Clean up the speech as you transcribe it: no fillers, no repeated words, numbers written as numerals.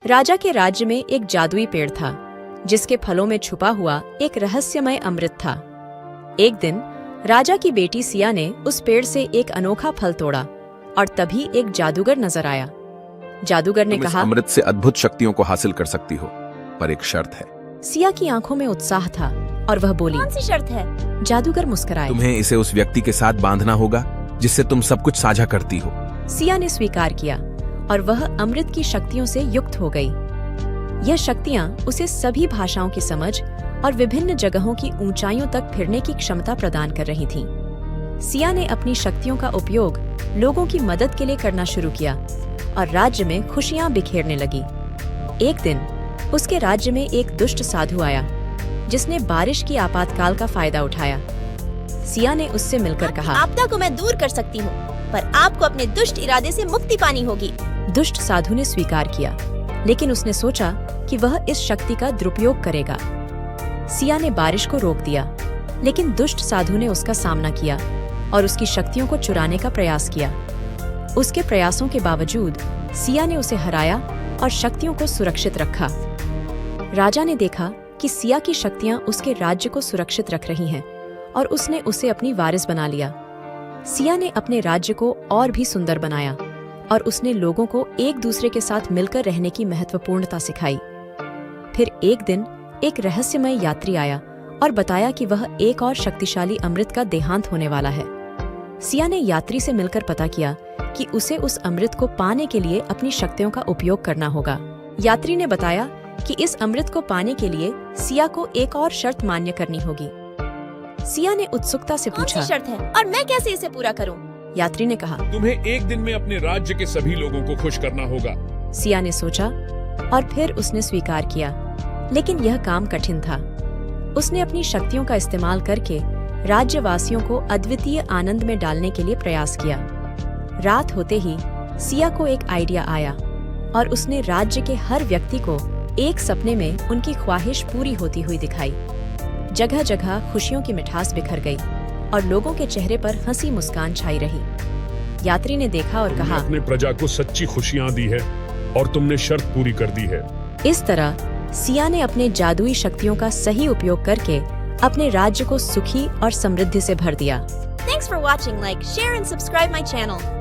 राजा के राज्य में एक जादुई पेड़ था जिसके फलों में छुपा हुआ एक रहस्यमय अमृत था। एक दिन राजा की बेटी सिया ने उस पेड़ से एक अनोखा फल तोड़ा और तभी एक जादूगर नजर आया। जादूगर ने कहा, अमृत से अद्भुत शक्तियों को हासिल कर सकती हो, पर एक शर्त है। सिया की आंखों में उत्साह था और वह बोली, कौन सी शर्त है? जादूगर मुस्कुराए। तुम्हें इसे उस व्यक्ति के साथ बांधना होगा जिससे तुम सब कुछ साझा करती हो। सिया ने स्वीकार किया और वह अमृत की शक्तियों से युक्त हो गई। यह शक्तियां उसे सभी भाषाओं की समझ और विभिन्न जगहों की ऊंचाइयों तक फिरने की क्षमता प्रदान कर रही थीं। सिया ने अपनी शक्तियों का उपयोग लोगों की मदद के लिए करना शुरू किया और राज्य में खुशियां बिखेरने लगी। एक दिन उसके राज्य में एक दुष्ट साधु आया जिसने बारिश की आपातकाल का फायदा उठाया। सिया ने उससे मिलकर कहा, आपदा को मैं दूर कर सकती हूँ, पर आपको अपने दुष्ट इरादे से मुक्ति पानी होगी। दुष्ट साधु ने स्वीकार किया, लेकिन उसने सोचा कि वह इस शक्ति का दुरुपयोग करेगा। सिया ने बारिश को रोक दिया, लेकिन दुष्ट साधु ने उसका सामना किया और उसकी शक्तियों को चुराने का प्रयास किया। उसके प्रयासों के बावजूद सिया ने उसे हराया और शक्तियों को सुरक्षित रखा। राजा ने देखा कि सिया की शक्तियां उसके राज्य को सुरक्षित रख रही हैं और उसने उसे अपनी वारिस बना लिया। सिया ने अपने राज्य को और भी सुंदर बनाया और उसने लोगों को एक दूसरे के साथ मिलकर रहने की महत्वपूर्णता सिखाई। फिर एक दिन एक रहस्यमय यात्री आया और बताया कि वह एक और शक्तिशाली अमृत का देहांत होने वाला है। सिया ने यात्री से मिलकर पता किया कि उसे उस अमृत को पाने के लिए अपनी शक्तियों का उपयोग करना होगा। यात्री ने बताया कि इस अमृत को पाने के लिए सिया को एक और शर्त मान्य करनी होगी। सिया ने उत्सुकता से कौन सी पूछा, शर्त है और मैं कैसे इसे पूरा करूं? यात्री ने कहा, तुम्हें एक दिन में अपने राज्य के सभी लोगों को खुश करना होगा। सिया ने सोचा और फिर उसने स्वीकार किया, लेकिन यह काम कठिन था। उसने अपनी शक्तियों का इस्तेमाल करके राज्यवासियों को अद्वितीय आनंद में डालने के लिए प्रयास किया। रात होते ही सिया को एक आइडिया आया और उसने राज्य के हर व्यक्ति को एक सपने में उनकी ख्वाहिश पूरी होती हुई दिखाई। जगह जगह खुशियों की मिठास बिखर गई और लोगों के चेहरे पर हंसी मुस्कान छाई रही। यात्री ने देखा और कहा, अपने प्रजा को सच्ची खुशियां दी है और तुमने शर्त पूरी कर दी है। इस तरह सिया ने अपने जादुई शक्तियों का सही उपयोग करके अपने राज्य को सुखी और समृद्धि से भर दिया। Thanks for watching. Like, share and subscribe my channel.